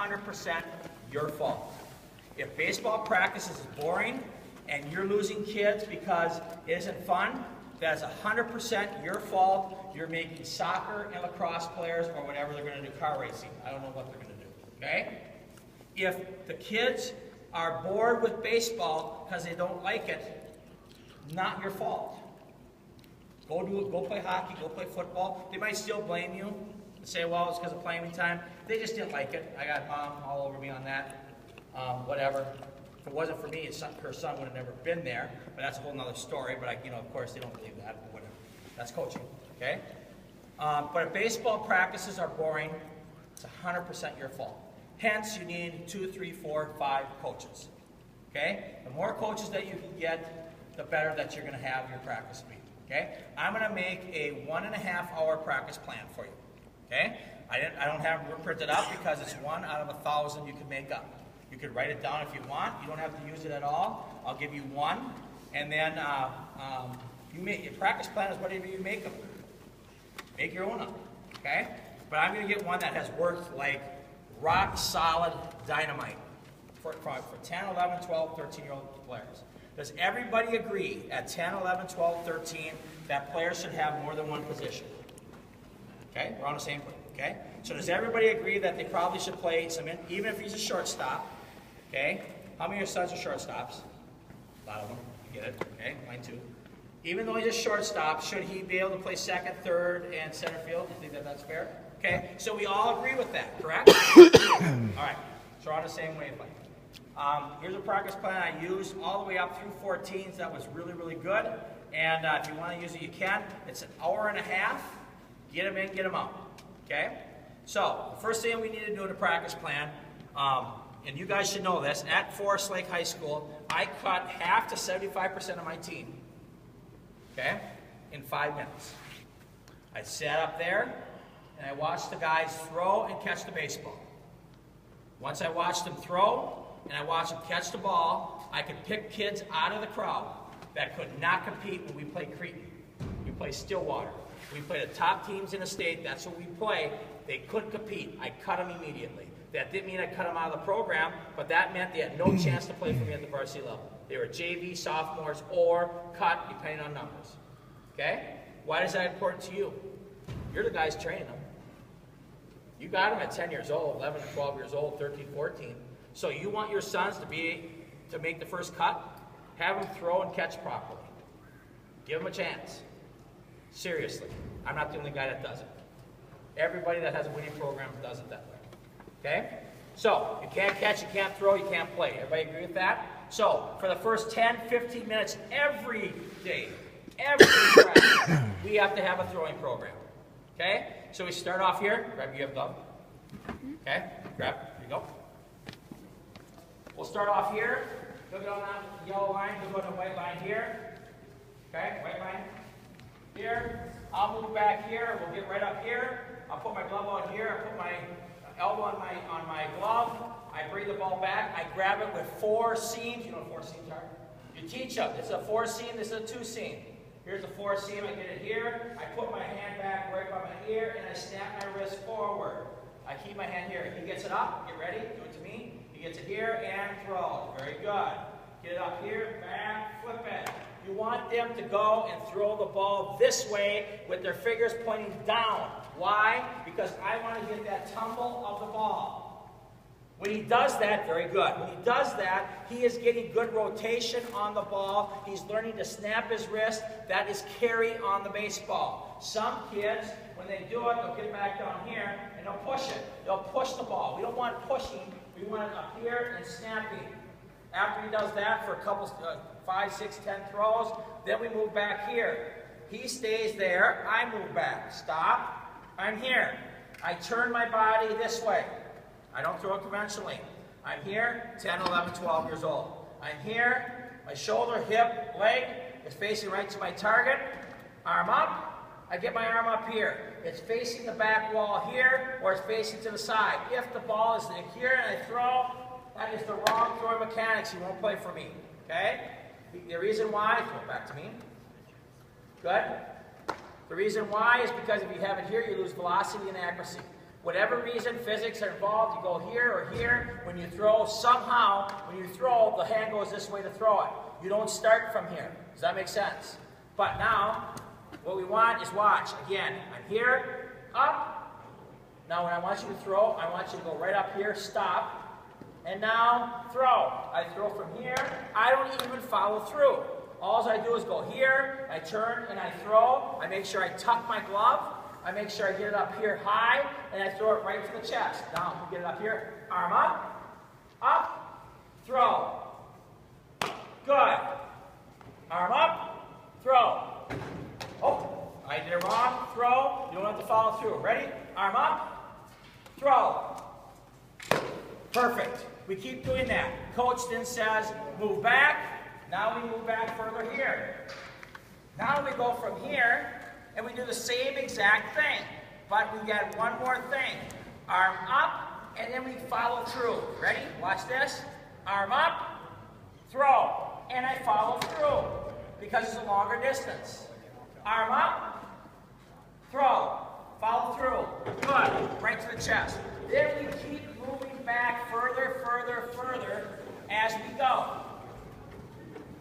100% your fault. If baseball practice is boring and you're losing kids because it isn't fun, that's 100% your fault. You're making soccer and lacrosse players or whatever they're going to do, car racing. I don't know what they're going to do, okay? If the kids are bored with baseball because they don't like it, not your fault. Go do it, go play hockey, go play football. They might still blame you and say, well, it's because of playing time. They just didn't like it. I got mom all over me on that. Whatever. If it wasn't for me, her son would have never been there. But that's a whole other story. But of course, they don't believe that. But whatever. That's coaching. Okay. But if baseball practices are boring, it's 100% your fault. Hence, you need 2, 3, 4, 5 coaches. Okay. The more coaches that you can get, the better that you're going to have your practice be. Okay. I'm going to make a 1.5-hour practice plan for you. Okay. I don't have it printed up because it's 1 out of 1,000 you can make up. You could write it down if you want. You don't have to use it at all. I'll give you 1, and then your practice plan is whatever you make of it. Make your own up, okay? But I'm going to get one that has worked like rock solid dynamite for 10, 11, 12, 13-year-old players. Does everybody agree at 10, 11, 12, 13 that players should have more than one position? Okay, we're on the same page, okay? So does everybody agree that they probably should play even if he's a shortstop, okay? How many of your sons are shortstops? A lot of them, you get it, okay? Mine too. Even though he's a shortstop, should he be able to play second, third, and center field? Do you think that that's fair? Okay, so we all agree with that, correct? All right, so we're on the same wavelength. Here's a practice plan I used all the way up through 14s. That was really, really good. And if you want to use it, you can. It's an hour and a half. Get them in, get them out. Okay? So, the first thing we need to do in a practice plan, and you guys should know this, at Forest Lake High School, I cut half to 75% of my team. Okay? In 5 minutes. I sat up there, and I watched the guys throw and catch the baseball. Once I watched them throw, and I watched them catch the ball, I could pick kids out of the crowd that could not compete when we played Cretan. We played Stillwater. We play the top teams in the state. That's what we play. They couldn't compete. I cut them immediately. That didn't mean I cut them out of the program, but that meant they had no chance to play for me at the varsity level. They were JV, sophomores, or cut, depending on numbers. Okay? Why is that important to you? You're the guys training them. You got them at 10 years old, 11 or 12 years old, 13, 14. So you want your sons to make the first cut? Have them throw and catch properly. Give them a chance. Seriously. I'm not the only guy that does it. Everybody that has a winning program does it that way. Okay? So, you can't catch, you can't throw, you can't play. Everybody agree with that? So, for the first 10, 15 minutes every day, every practice, we have to have a throwing program. Okay? So we start off here. Grab your glove. Okay? Grab. Here you go. We'll start off here. Look on that yellow line. We'll go to the white line here. Okay? White line. Here. I'll move back here. We'll get right up here. I'll put my glove on here. I put my elbow on my glove. I bring the ball back. I grab it with 4 seams. You know what 4 seams are? You teach them. This is a 4 seam. This is a 2 seam. Here's a 4 seam. I get it here. I put my hand back right by my ear, and I snap my wrist forward. I keep my hand here. He gets it up. Get ready. Do it to me. He gets it here and throws. Very good. Get it up here. Back. Flip it. You want them to go and throw the ball this way with their fingers pointing down. Why? Because I want to get that tumble of the ball. When he does that, very good. When he does that, he is getting good rotation on the ball. He's learning to snap his wrist. That is carry on the baseball. Some kids, when they do it, they'll get it back down here and they'll push it. They'll push the ball. We don't want pushing. We want it up here and snapping. After he does that for a couple, 5, 6, 10 throws, then we move back here. He stays there. I move back. Stop. I'm here. I turn my body this way. I don't throw it conventionally. I'm here, 10, 11, 12 years old. I'm here, my shoulder, hip, leg is facing right to my target. Arm up, I get my arm up here. It's facing the back wall here, or it's facing to the side. If the ball is here and I throw, that is the wrong throwing mechanics. You won't play for me, okay? The reason why, throw it back to me. Good. The reason why is because if you have it here, you lose velocity and accuracy. Whatever reason, physics are involved, you go here or here. When you throw, somehow, when you throw, the hand goes this way to throw it. You don't start from here. Does that make sense? But now, what we want is watch. Again, I'm here, up. Now when I want you to throw, I want you to go right up here, stop. And now, throw. I throw from here. I don't even follow through. All I do is go here, I turn and I throw. I make sure I tuck my glove. I make sure I get it up here high, and I throw it right to the chest. Now, we get it up here. Arm up, throw. Good. Arm up, throw. Oh, I did it wrong. Throw. You don't have to follow through. Ready? Arm up, throw. Perfect. We keep doing that. Coach then says, move back. Now we move back further here. Now we go from here, and we do the same exact thing. But we get one more thing. Arm up, and then we follow through. Ready? Watch this. Arm up, throw. And I follow through, because it's a longer distance. Arm up, throw. Follow through. Good. Right to the chest. Then we keep moving back further, further, further as we go.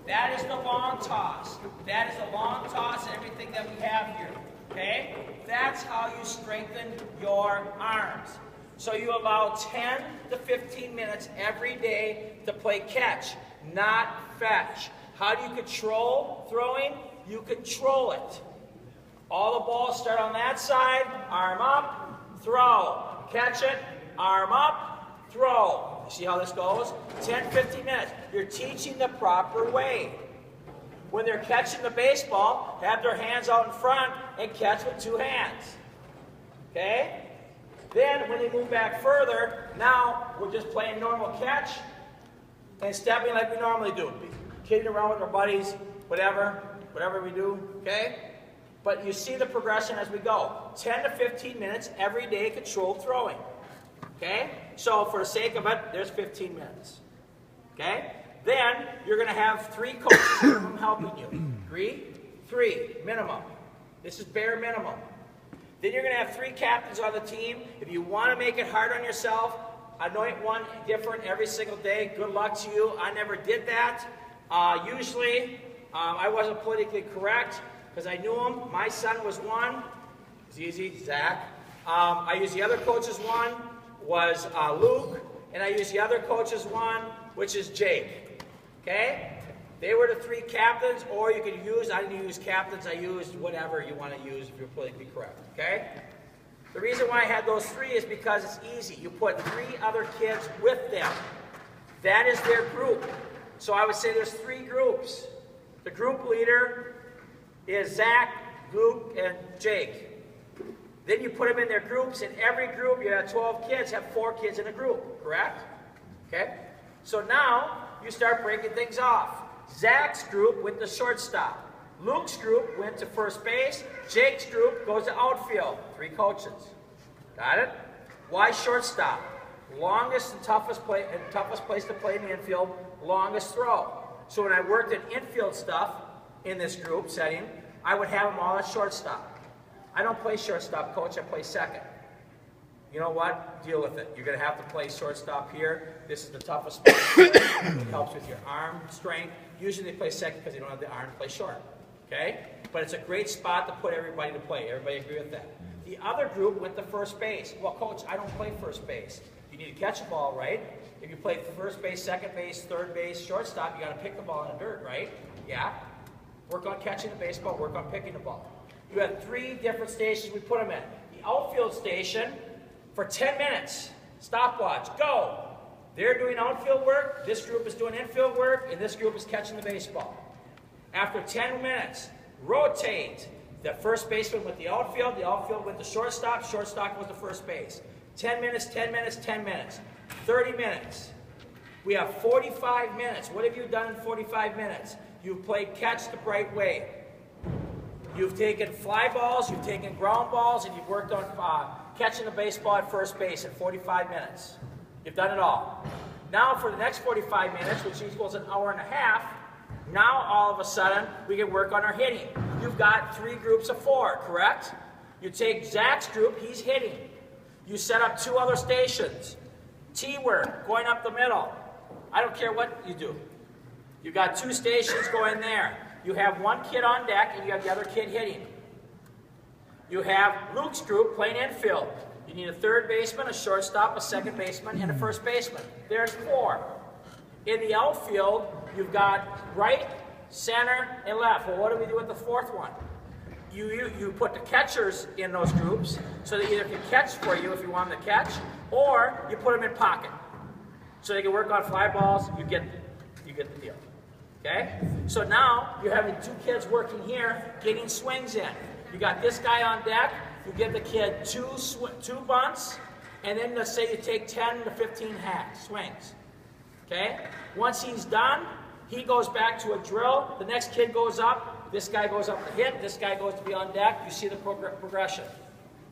That is the long toss. That is the long toss and everything that we have here. Okay? That's how you strengthen your arms. So you allow 10 to 15 minutes every day to play catch, not fetch. How do you control throwing? You control it. All the balls start on that side. Arm up, throw. Catch it, arm up, throw. You see how this goes? 10, 15 minutes. You're teaching the proper way. When they're catching the baseball, have their hands out in front and catch with two hands. Okay? Then, when they move back further, now we're just playing normal catch and stepping like we normally do. Kidding around with our buddies, whatever we do, okay? But you see the progression as we go. 10 to 15 minutes every day controlled throwing. Okay? So for the sake of it, there's 15 minutes. Okay? Then you're going to have 3 coaches helping you. Three minimum. This is bare minimum. Then you're going to have 3 captains on the team. If you want to make it hard on yourself, anoint one different every single day. Good luck to you. I never did that. Usually, I wasn't politically correct because I knew him. My son was one. It's easy, Zach. I used the other coach's one, was Luke. And I used the other coach's one, which is Jake. Okay? They were the 3 captains, or you could use, I didn't use captains, I used whatever you want to use if you're politically correct. Okay? The reason why I had those 3 is because it's easy. You put 3 other kids with them. That is their group. So I would say there's 3 groups. The group leader is Zach, Luke, and Jake. Then you put them in their groups. In every group, you have 12 kids, have 4 kids in a group, correct? Okay? So now, you start breaking things off. Zach's group went to shortstop. Luke's group went to first base. Jake's group goes to outfield. 3 coaches. Got it? Why shortstop? Longest and toughest place to play in the infield, longest throw. So when I worked at infield stuff in this group setting, I would have them all at shortstop. I don't play shortstop, coach, I play second. You know what? Deal with it. You're going to have to play shortstop here. This is the toughest spot. It helps with your arm strength. Usually they play second because they don't have the arm to play short. Okay? But it's a great spot to put everybody to play. Everybody agree with that? The other group went to first base. Well, coach, I don't play first base. You need to catch the ball, right? If you play first base, second base, third base, shortstop, you got to pick the ball in the dirt, right? Yeah? Work on catching the baseball, work on picking the ball. You have 3 different stations we put them in. The outfield station, for 10 minutes, stopwatch, go. They're doing outfield work, this group is doing infield work, and this group is catching the baseball. After 10 minutes, rotate. The first baseman with the outfield with the shortstop with the first base. 10 minutes, 10 minutes, 10 minutes. 30 minutes. We have 45 minutes. What have you done in 45 minutes? You've played catch the right way. You've taken fly balls, you've taken ground balls, and you've worked on catching the baseball at first base in 45 minutes. You've done it all. Now for the next 45 minutes, which equals an hour and a half, now all of a sudden we can work on our hitting. You've got 3 groups of 4, correct? You take Zach's group, he's hitting. You set up 2 other stations. T-work, going up the middle. I don't care what you do. You've got 2 stations going there. You have 1 kid on deck and you have the other kid hitting. You have Luke's group playing infield. You need a third baseman, a shortstop, a second baseman, and a first baseman. There's 4. In the outfield, you've got right, center, and left. Well, what do we do with the 4th one? You put the catchers in those groups so they either can catch for you if you want them to catch, or you put them in pocket. So they can work on fly balls, you get the deal. Okay? So now you're having 2 kids working here, getting swings in. You got this guy on deck, you give the kid 2 bunts, and then let's say you take 10 to 15 swings. Okay? Once he's done, he goes back to a drill, the next kid goes up, this guy goes up to hit, this guy goes to be on deck, you see the progression.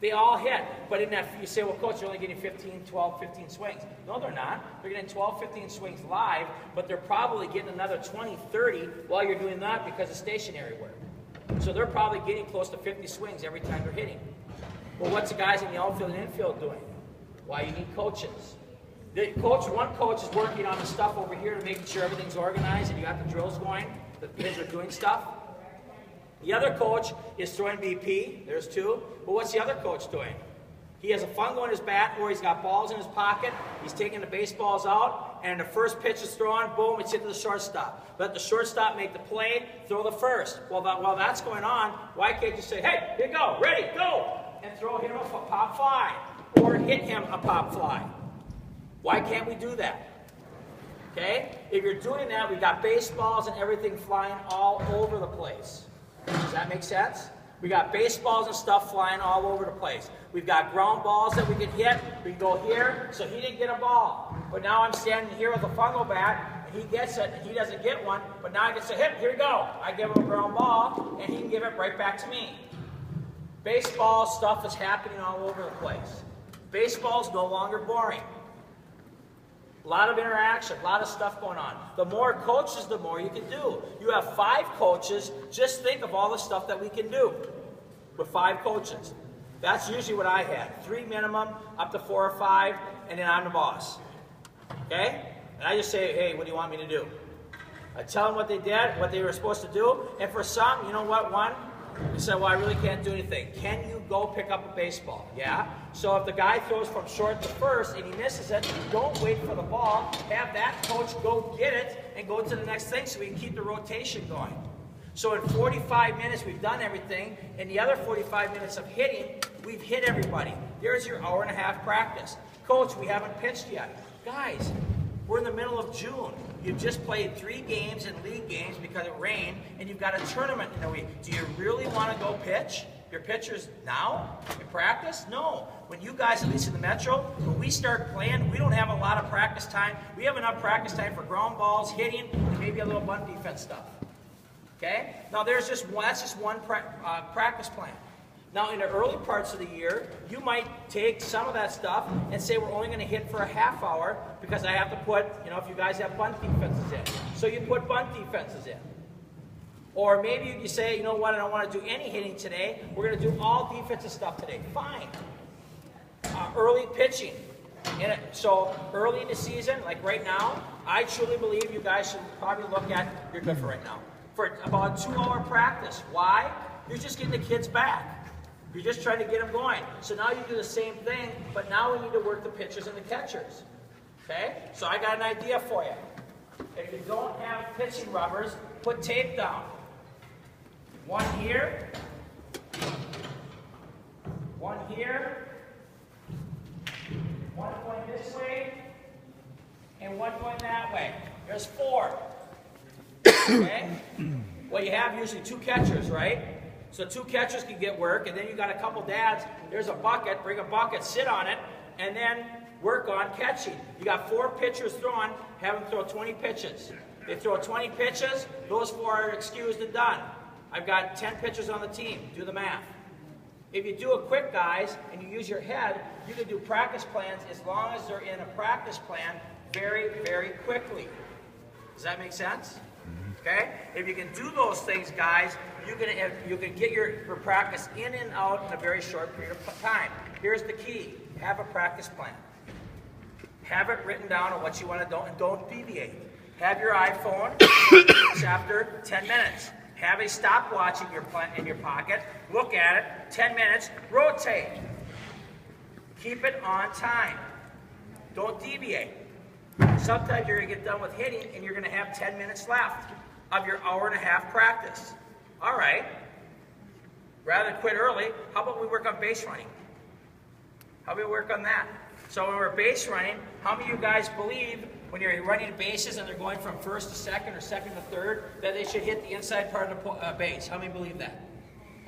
They all hit, but in that, you say, well, coach, you're only getting 12, 15 swings. No, they're not. They're getting 12, 15 swings live, but they're probably getting another 20, 30 while you're doing that because of stationary work. So they're probably getting close to 50 swings every time they're hitting. Well, what's the guys in the outfield and infield doing? Why you need coaches. One coach is working on the stuff over here to making sure everything's organized and you got the drills going, the kids are doing stuff. The other coach is throwing BP, there's 2, but what's the other coach doing? He has a fungo in his bat or he's got balls in his pocket, he's taking the baseballs out, and the first pitch is thrown, boom, it's hit to the shortstop. Let the shortstop make the play, throw the first. Well, while that's going on, why can't you say, hey, here you go, ready, go, and throw him a pop fly, or hit him a pop fly? Why can't we do that? Okay? If you're doing that, we've got baseballs and everything flying all over the place. Does that make sense? We got baseballs and stuff flying all over the place. We've got ground balls that we can hit. We can go here, so he didn't get a ball. But now I'm standing here with a fungo bat, and he gets it, and he doesn't get one, but now I can say, here we go. I give him a ground ball, and he can give it right back to me. Baseball stuff is happening all over the place. Baseball's no longer boring. A lot of interaction, a lot of stuff going on. The more coaches, the more you can do. You have 5 coaches, just think of all the stuff that we can do with 5 coaches. That's usually what I had. 3 minimum, up to 4 or 5, and then I'm the boss. Okay? And I just say, hey, what do you want me to do? I tell them what they did, what they were supposed to do, and for some, you know what, one, you say, well, I really can't do anything. Can you go pick up a baseball? Yeah? So if the guy throws from short to first and he misses it, don't wait for the ball. Have that coach go get it and go to the next thing so we can keep the rotation going. So in 45 minutes, we've done everything. In the other 45 minutes of hitting, we've hit everybody. There's your hour-and-a-half practice. Coach, we haven't pitched yet. Guys, we're in the middle of June. You've just played 3 games and league games because it rained, and you've got a tournament in a week. Do you really want to go pitch your pitchers now in practice? No. When you guys, at least in the Metro, when we start playing, we don't have a lot of practice time. We have enough practice time for ground balls, hitting, and maybe a little bunt defense stuff. Okay? Now that's just one practice plan. Now, in the early parts of the year, you might take some of that stuff and say we're only going to hit for a half hour because I have to put, if you guys have bunt defenses in. So you put bunt defenses in. Or maybe you say, you know what, I don't want to do any hitting today. We're going to do all defensive stuff today. Fine. Early pitching. So early in the season, like right now, I truly believe you guys should probably look at, you're good for right now, for about a 2-hour practice. Why? You're just getting the kids back. You're just trying to get them going. So now you do the same thing, but now we need to work the pitchers and the catchers. Okay? So I got an idea for you. If you don't have pitching rubbers, put tape down. One here. One here. One going this way. And one going that way. There's 4. Okay? Well, you have usually 2 catchers, right? So 2 catchers can get work, and then you got a couple dads. There's a bucket, bring a bucket, sit on it, and then work on catching. You got 4 pitchers throwing, have them throw 20 pitches. They throw 20 pitches, those 4 are excused and done. I've got 10 pitchers on the team, do the math. If you do it quick, guys, and you use your head, you can do practice plans as long as they're in a practice plan very, very quickly. Does that make sense? Okay? If you can do those things, guys, you can get your practice in and out in a very short period of time. here's the key. Have a practice plan. Have it written down on what you want to do, and don't deviate. Have your iPhone after 10 minutes. Have a stopwatch in your pocket. Look at it. 10 minutes. Rotate. Keep it on time. Don't deviate. Sometimes you're going to get done with hitting, and you're going to have 10 minutes left of your hour-and-a-half practice. All right. Rather than quit early, how about we work on base running? How about we work on that? So when we're base running, how many of you guys believe when you're running bases and they're going from first to second or second to third, that they should hit the inside part of the base? How many believe that?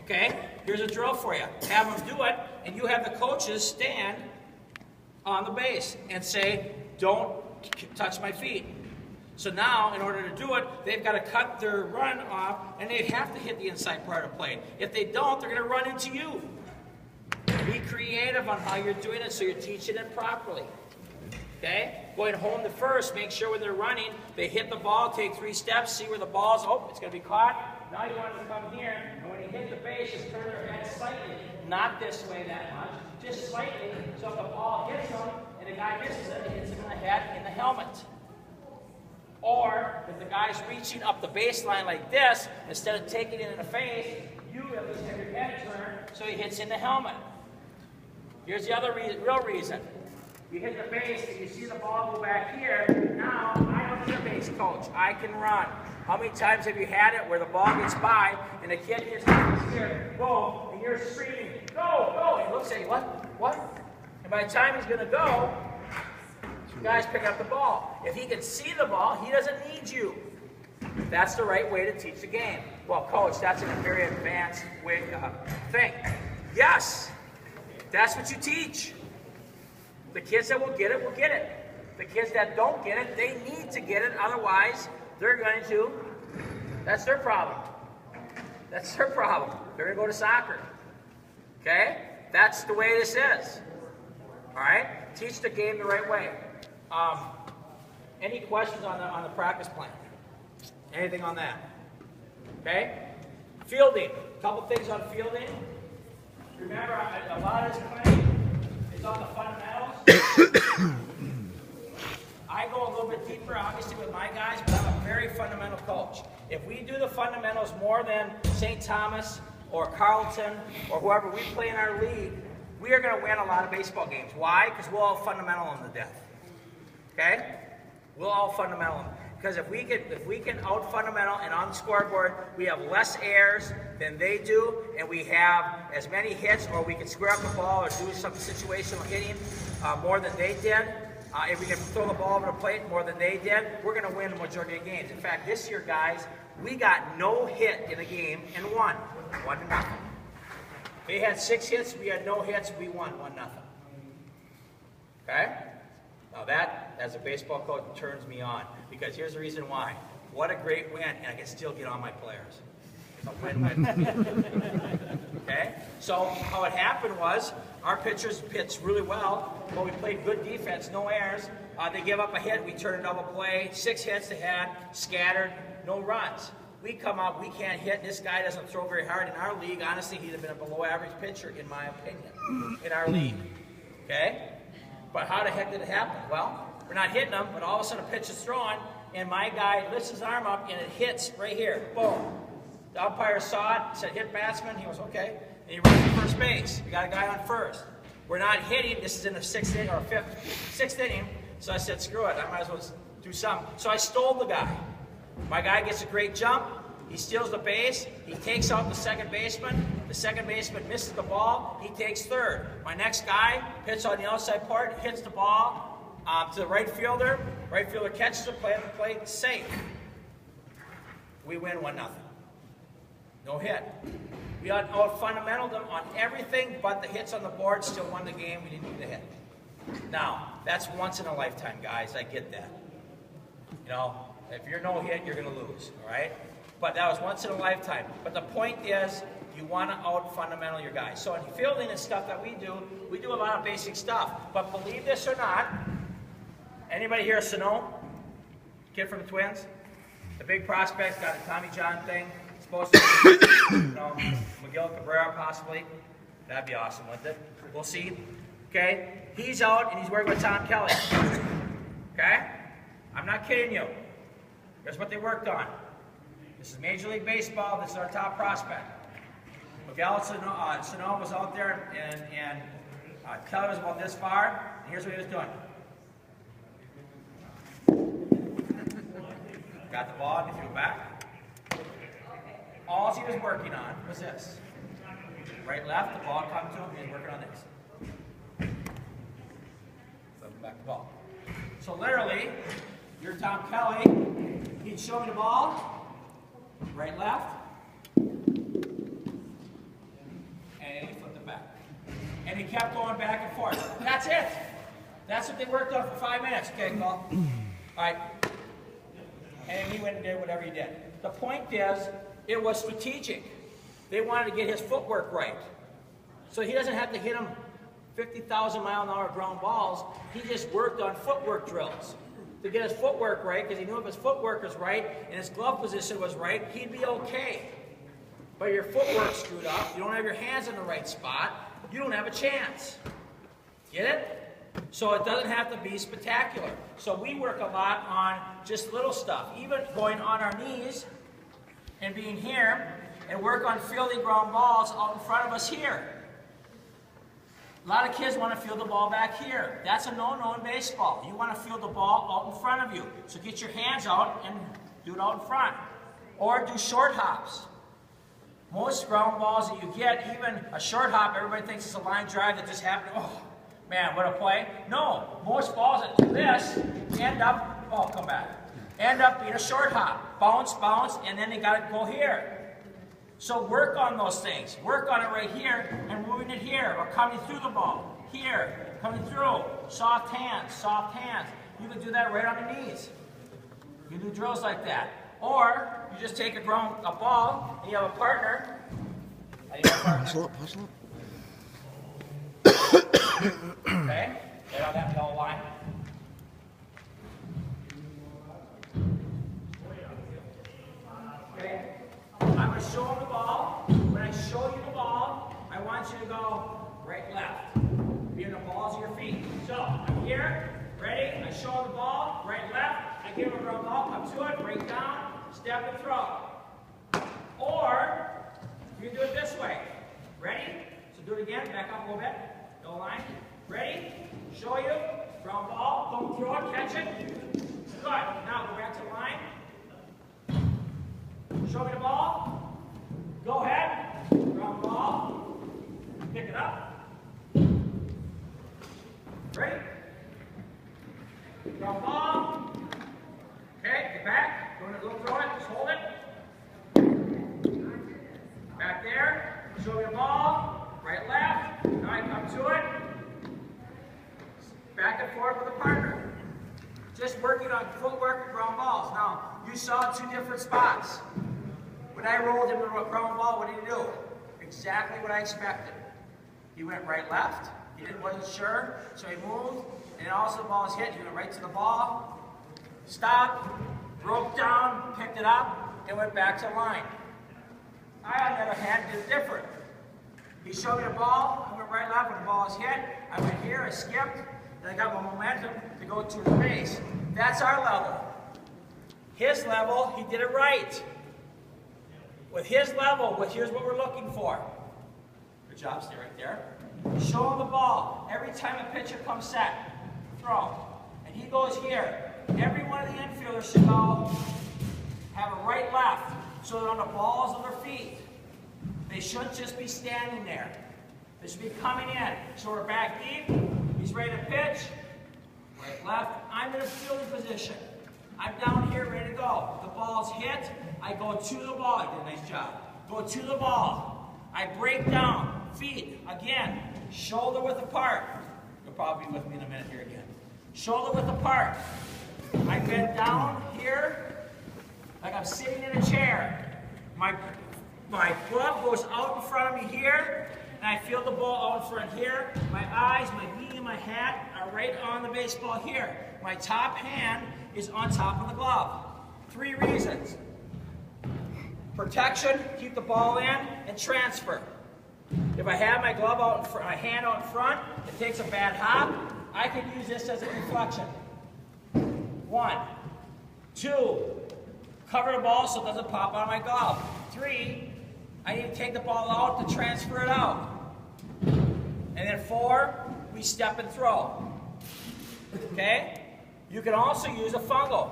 Okay, here's a drill for you. Have them do it, and you have the coaches stand on the base and say, don't touch my feet. So now, in order to do it, they've got to cut their run off, and they have to hit the inside part of the plate. If they don't, they're going to run into you. Be creative on how you're doing it so you're teaching it properly. Okay? Going home to first, make sure when they're running, they hit the ball, take 3 steps, see where the ball's, oh, it's going to be caught. Now you want them to come here, and when you hit the base, just turn their head slightly. Not this way that much, just slightly, so if the ball hits them, and the guy misses it, it hits him in the head, in the helmet. Or, if the guy's reaching up the baseline like this, instead of taking it in the face, you at least have your head turned, so he hits in the helmet. Here's the other real reason. You hit the base and you see the ball go back here. Now, I don't need a base coach. I can run. How many times have you had it where the ball gets by and the kid gets here, go, and you're screaming, go, go. And he looks at you, what? And by the time he's going to go, you guys pick up the ball. If he can see the ball, he doesn't need you. That's the right way to teach the game. Well, coach, that's a very advanced way thing. Yes. That's what you teach. The kids that will get it. The kids that don't get it, they need to get it. Otherwise, they're going to, that's their problem. That's their problem. They're going to go to soccer. Okay? That's the way this is. All right? Teach the game the right way. Any questions on the practice plan? Anything on that? Okay? Fielding. A couple things on fielding. Remember, a lot of this training is on the fundamentals. I go a little bit deeper, obviously, with my guys, but I'm a very fundamental coach. If we do the fundamentals more than St. Thomas or Carleton or whoever we play in our league, we are going to win a lot of baseball games. Why? Because we'll all fundamental them to death. Okay? We'll all fundamental them. Because if we can out fundamental and on the scoreboard, we have less errors than they do, and we have as many hits, or we can square up the ball or do some situational hitting more than they did. If we can throw the ball over the plate more than they did, we're going to win the majority of games. In fact, this year, guys, we got no hit in a game and won 1-0. They had 6 hits, we had no hits, we won 1-0. Okay? Now that, as a baseball coach, turns me on, because here's the reason why. What a great win, and I can still get on my players. It's a win-win. Okay? So how it happened was, our pitchers pitched really well, but we played good defense, no errors. They give up a hit, we turn a double play, 6 hits they had, scattered, no runs. We come up, we can't hit, this guy doesn't throw very hard in our league. Honestly, he'd have been a below average pitcher, in my opinion, in our league. Okay? But how the heck did it happen? Well, we're not hitting him, but all of a sudden a pitch is thrown, and my guy lifts his arm up, and it hits right here. Boom. The umpire saw it, said, hit batsman. He goes, okay. And he runs to first base. We got a guy on first. We're not hitting. This is in the 6th inning, or 6th inning. So I said, screw it. I might as well do something. So I stole the guy. My guy gets a great jump. He steals the base. He takes out the second baseman. The second baseman misses the ball. He takes third. My next guy hits on the outside part, hits the ball to the right fielder. Right fielder catches the play at the plate, safe. We win 1-0. No hit. We out fundamental them on everything but the hits on the board. Still won the game. We didn't need the hit. Now, that's once in a lifetime, guys. I get that. You know, if you're no hit, you're going to lose. All right? But that was once in a lifetime. But the point is, you want to out fundamental your guys. So in fielding and stuff that we do a lot of basic stuff. But believe this or not, anybody here a Sano? Kid from the Twins? The big prospect's got a Tommy John thing. Supposed to be, Miguel Cabrera possibly. That'd be awesome, wouldn't it? We'll see. Okay? He's out and he's working with Tom Kelly. Okay? I'm not kidding you. Here's what they worked on. This is Major League Baseball. This is our top prospect. Miguel Sano was out there, and Kelly was about this far. And here's what he was doing. Got the ball, and he threw it back. All he was working on was this. Right, left, the ball comes to him, he's working on this. Flip him back the ball. So literally, you're Tom Kelly, he'd show me the ball, right, left, and he flipped it back. And he kept going back and forth. That's it. That's what they worked on for 5 minutes. Okay, Paul. All right. And he went and did whatever he did. The point is, it was strategic. They wanted to get his footwork right. So he doesn't have to hit them 50,000-mile-an-hour ground balls. He just worked on footwork drills to get his footwork right, because he knew if his footwork was right and his glove position was right, he'd be okay. But your footwork's screwed up, you don't have your hands in the right spot, you don't have a chance. Get it? So it doesn't have to be spectacular. So we work a lot on just little stuff, even going on our knees and being here, and work on fielding ground balls out in front of us here. A lot of kids want to field the ball back here. That's a no-no in baseball. You want to field the ball out in front of you. So get your hands out and do it out in front. Or do short hops. Most ground balls that you get, even a short hop, everybody thinks it's a line drive that just happened. Oh, man, what a play. No, most balls that do this end up, oh, come back, end up being a short hop. Bounce, bounce, and then they got to go here. So work on those things. Work on it right here and moving it here, or coming through the ball. Here, coming through. Soft hands, soft hands. You can do that right on the knees. You can do drills like that. Or you just take a ball and you have a partner. Hustle up, hustle up. Okay? Get on that yellow line. Okay? I'm going to show him the ball. When I show you the ball, I want you to go right, left. Being the balls of your feet. So, I'm here, ready, I show him the ball, right, left, I give him a ground ball, come to it, break down, step and throw. Or, you can do it this way. Ready? So do it again, back up a little bit. Go line. Ready? Show you. Ground ball, don't throw it, catch it. Good. Now go back to the line. Show me the ball. Go ahead. Ground ball. Pick it up. Ready? Ground ball. Okay, get back. Don't throw it, just hold it. Back there. Show me the ball. Right, left. Now I come to it. Back and forth with a partner. Just working on footwork and ground balls. Now, you saw two different spots. When I rolled him the ground ball, what did he do? Exactly what I expected. He went right, left. He wasn't sure, so he moved. And also the ball was hit. He went right to the ball. Stopped. Broke down. Picked it up. And went back to line. I, on the other hand, did it different. He showed me the ball. I went right, left. When the ball was hit, I went here. I skipped. And I got my momentum to go to the base. That's our level. His level, he did it right. With his level, here's what we're looking for. Good job, stay right there. Show him the ball. Every time a pitcher comes set, throw. And he goes here. Every one of the infielders should go have a right, left, so that on the balls of their feet, they shouldn't just be standing there. They should be coming in. So we're back deep. He's ready to pitch. Right, left. I'm in a fielding position. I'm down here ready to go. The ball's hit. I go to the ball. I did a nice job. Go to the ball. I break down. Feet. Again. Shoulder width apart. You'll probably be with me in a minute here again. Shoulder width apart. I bend down here like I'm sitting in a chair. My glove goes out in front of me here, and I feel the ball out in front here. My eyes, my knee, and my hat are right on the baseball here. My top hand is on top of the glove. 3 reasons. Protection, keep the ball in, and transfer. If I have my glove out in front, my hand out in front, it takes a bad hop, I can use this as a deflection. 1, 2, cover the ball so it doesn't pop out of my glove. 3, I need to take the ball out to transfer it out. And then 4, we step and throw. Okay? You can also use a fungo.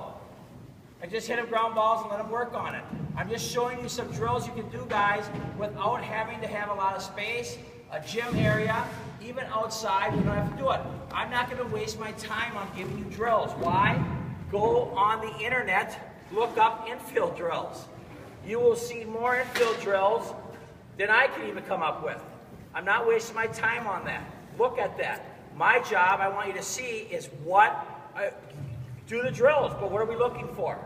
I just hit him ground balls and let him work on it. I'm just showing you some drills you can do, guys, without having to have a lot of space, a gym area, even outside, you don't have to do it. I'm not going to waste my time on giving you drills. Why? Go on the internet, look up infield drills. You will see more infield drills than I can even come up with. I'm not wasting my time on that. Look at that. My job, I want you to see, is do the drills, but what are we looking for?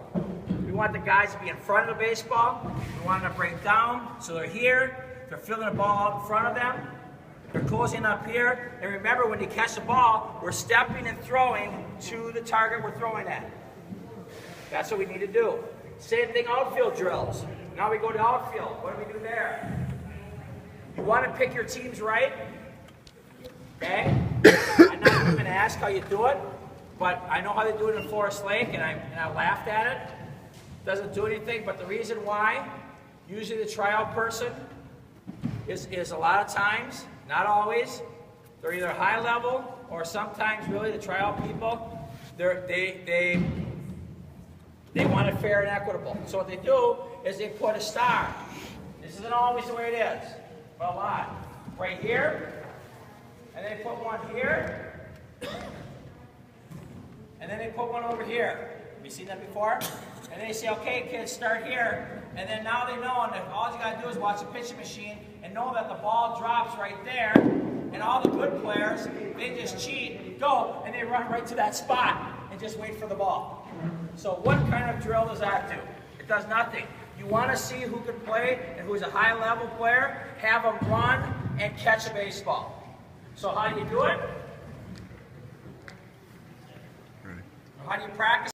We want the guys to be in front of the baseball. We want them to break down, so they're here. They're filling the ball out in front of them. They're closing up here. And remember, when you catch the ball, we're stepping and throwing to the target we're throwing at. That's what we need to do. Same thing, outfield drills. Now we go to outfield. What do we do there? You want to pick your teams right. Okay? I'm not even going to ask how you do it, but I know how they do it in Forest Lake, and I laughed at it. Doesn't do anything, but the reason why, usually the tryout person is a lot of times, not always, they're either high level or sometimes really the tryout people, they want it fair and equitable. So what they do is they put a star. This isn't always the way it is, but a lot. Right here, and they put one here, and then they put one over here. Have you seen that before? And they say, okay, kids, start here. And then now they know, and all you got to do is watch the pitching machine and know that the ball drops right there. And all the good players, they just cheat, go, and they run right to that spot and just wait for the ball. So what kind of drill does that do? It does nothing. You want to see who can play and who's a high-level player, have them run and catch a baseball. So how do you do it? How do you practice?